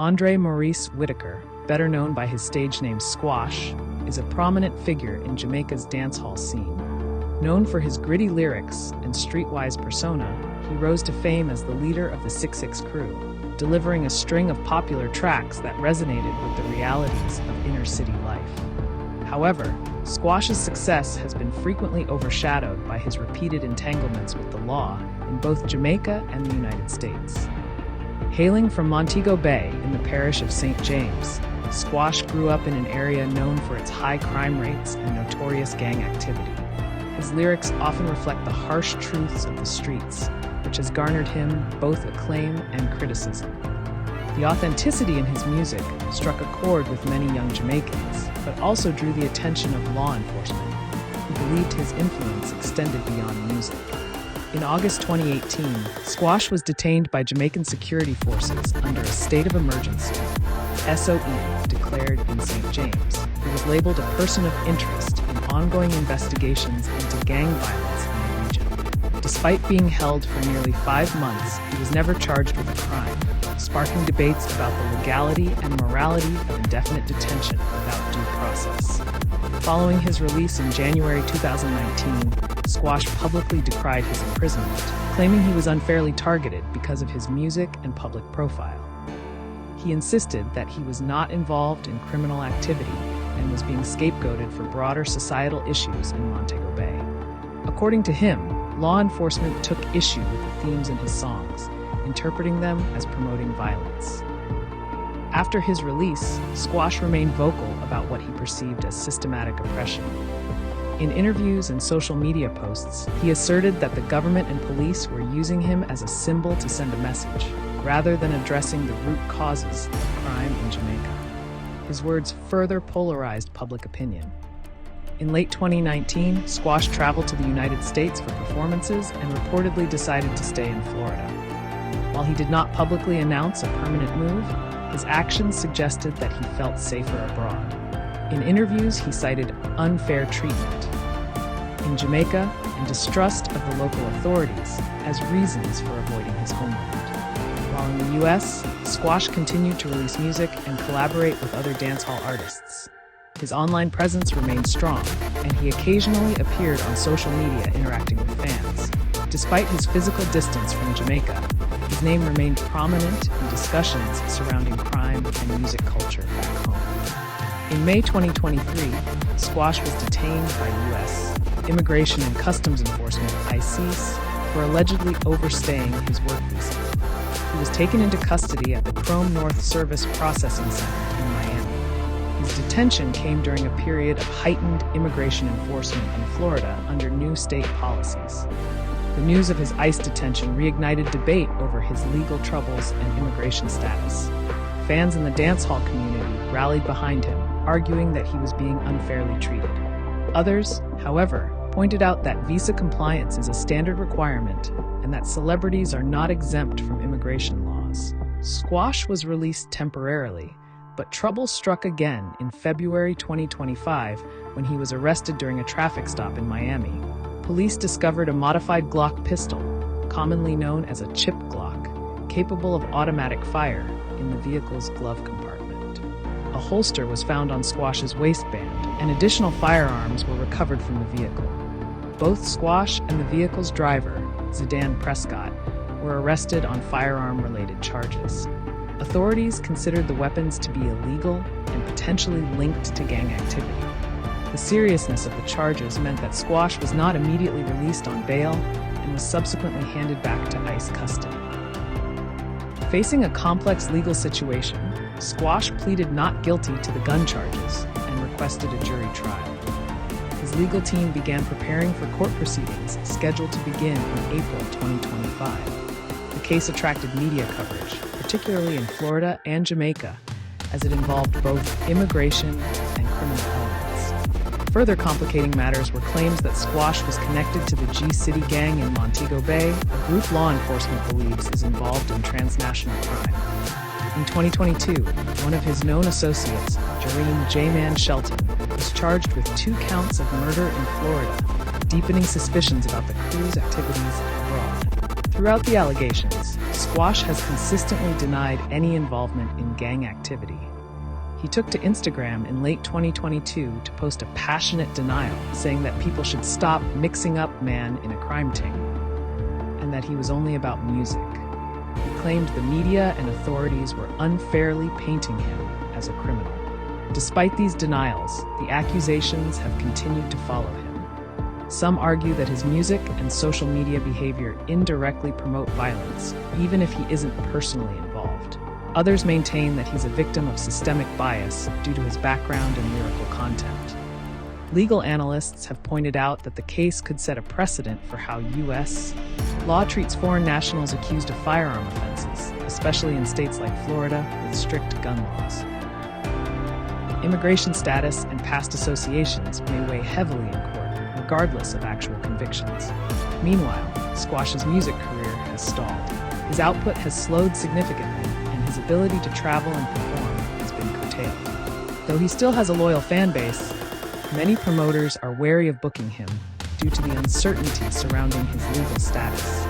Andre Maurice Whitaker, better known by his stage name Squash, is a prominent figure in Jamaica's dancehall scene. Known for his gritty lyrics and streetwise persona, he rose to fame as the leader of the 6ix crew, delivering a string of popular tracks that resonated with the realities of inner-city life. However, Squash's success has been frequently overshadowed by his repeated entanglements with the law in both Jamaica and the United States. Hailing from Montego Bay in the parish of St. James, Squash grew up in an area known for its high crime rates and notorious gang activity. His lyrics often reflect the harsh truths of the streets, which has garnered him both acclaim and criticism. The authenticity in his music struck a chord with many young Jamaicans, but also drew the attention of law enforcement, who believed his influence extended beyond music. In August 2018, Squash was detained by Jamaican security forces under a state of emergency, SOE, declared in St. James. He was labeled a person of interest in ongoing investigations into gang violence in the region. Despite being held for nearly 5 months, he was never charged with a crime, sparking debates about the legality and morality of indefinite detention without due process. Following his release in January 2019, Squash publicly decried his imprisonment, claiming he was unfairly targeted because of his music and public profile. He insisted that he was not involved in criminal activity and was being scapegoated for broader societal issues in Montego Bay. According to him, law enforcement took issue with the themes in his songs, interpreting them as promoting violence. After his release, Squash remained vocal about what he perceived as systematic oppression. In interviews and social media posts, he asserted that the government and police were using him as a symbol to send a message, rather than addressing the root causes of crime in Jamaica. His words further polarized public opinion. In late 2019, Squash traveled to the United States for performances and reportedly decided to stay in Florida. While he did not publicly announce a permanent move, his actions suggested that he felt safer abroad. In interviews, he cited unfair treatment in Jamaica and distrust of the local authorities as reasons for avoiding his homeland. While in the US, Squash continued to release music and collaborate with other dancehall artists. His online presence remained strong, and he occasionally appeared on social media interacting with fans. Despite his physical distance from Jamaica, his name remained prominent in discussions surrounding crime and music culture back home. In May 2023, Squash was detained by U.S. Immigration and Customs Enforcement, ICE, for allegedly overstaying his work visa. He was taken into custody at the Chrome North Service Processing Center in Miami. His detention came during a period of heightened immigration enforcement in Florida under new state policies. The news of his ICE detention reignited debate over his legal troubles and immigration status. Fans in the dancehall community rallied behind him, arguing that he was being unfairly treated. Others, however, pointed out that visa compliance is a standard requirement and that celebrities are not exempt from immigration laws. Squash was released temporarily, but trouble struck again in February 2025 when he was arrested during a traffic stop in Miami. Police discovered a modified Glock pistol, commonly known as a chip Glock, capable of automatic fire, in the vehicle's glove compartment. A holster was found on Squash's waistband, and additional firearms were recovered from the vehicle. Both Squash and the vehicle's driver, Zidane Prescott, were arrested on firearm-related charges. Authorities considered the weapons to be illegal and potentially linked to gang activity. The seriousness of the charges meant that Squash was not immediately released on bail and was subsequently handed back to ICE custody. Facing a complex legal situation, Squash pleaded not guilty to the gun charges and requested a jury trial. His legal team began preparing for court proceedings scheduled to begin in April 2025. The case attracted media coverage, particularly in Florida and Jamaica, as it involved both immigration and criminal elements. Further complicating matters were claims that Squash was connected to the G-City gang in Montego Bay, a group law enforcement believes is involved in transnational crime. In 2022, one of his known associates, Jareem J-Man Shelton, was charged with 2 counts of murder in Florida, deepening suspicions about the crew's activities abroad. Throughout the allegations, Squash has consistently denied any involvement in gang activity. He took to Instagram in late 2022 to post a passionate denial, saying that people should stop mixing up man in a crime ting, and that he was only about music. He claimed the media and authorities were unfairly painting him as a criminal. Despite these denials, the accusations have continued to follow him. Some argue that his music and social media behavior indirectly promote violence, even if he isn't personally involved. Others maintain that he's a victim of systemic bias due to his background and lyrical content. Legal analysts have pointed out that the case could set a precedent for how U.S. law treats foreign nationals accused of firearm offenses, especially in states like Florida with strict gun laws. Immigration status and past associations may weigh heavily in court, regardless of actual convictions. Meanwhile, Squash's music career has stalled. His output has slowed significantly, and his ability to travel and perform has been curtailed. Though he still has a loyal fan base, many promoters are wary of booking him due to the uncertainty surrounding his legal status.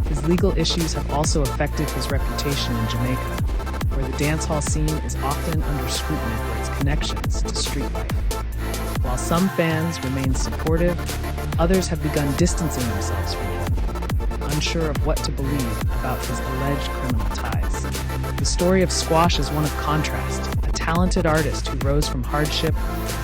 His legal issues have also affected his reputation in Jamaica, where the dancehall scene is often under scrutiny for its connections to street life. While some fans remain supportive, others have begun distancing themselves from him, unsure of what to believe about his alleged criminal ties. The story of Squash is one of contrast, a talented artist who rose from hardship,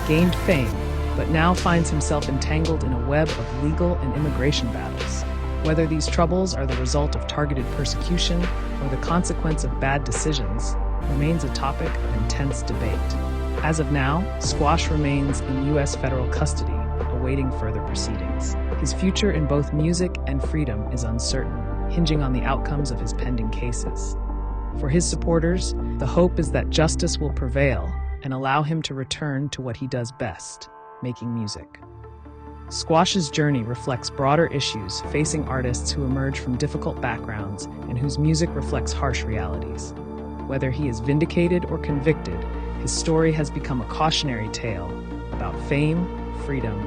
gained fame, but now finds himself entangled in a web of legal and immigration battles. Whether these troubles are the result of targeted persecution or the consequence of bad decisions remains a topic of intense debate. As of now, Squash remains in U.S. federal custody, awaiting further proceedings. His future in both music and freedom is uncertain, hinging on the outcomes of his pending cases. For his supporters, the hope is that justice will prevail and allow him to return to what he does best, making music. Squash's journey reflects broader issues facing artists who emerge from difficult backgrounds and whose music reflects harsh realities. Whether he is vindicated or convicted, his story has become a cautionary tale about fame, freedom,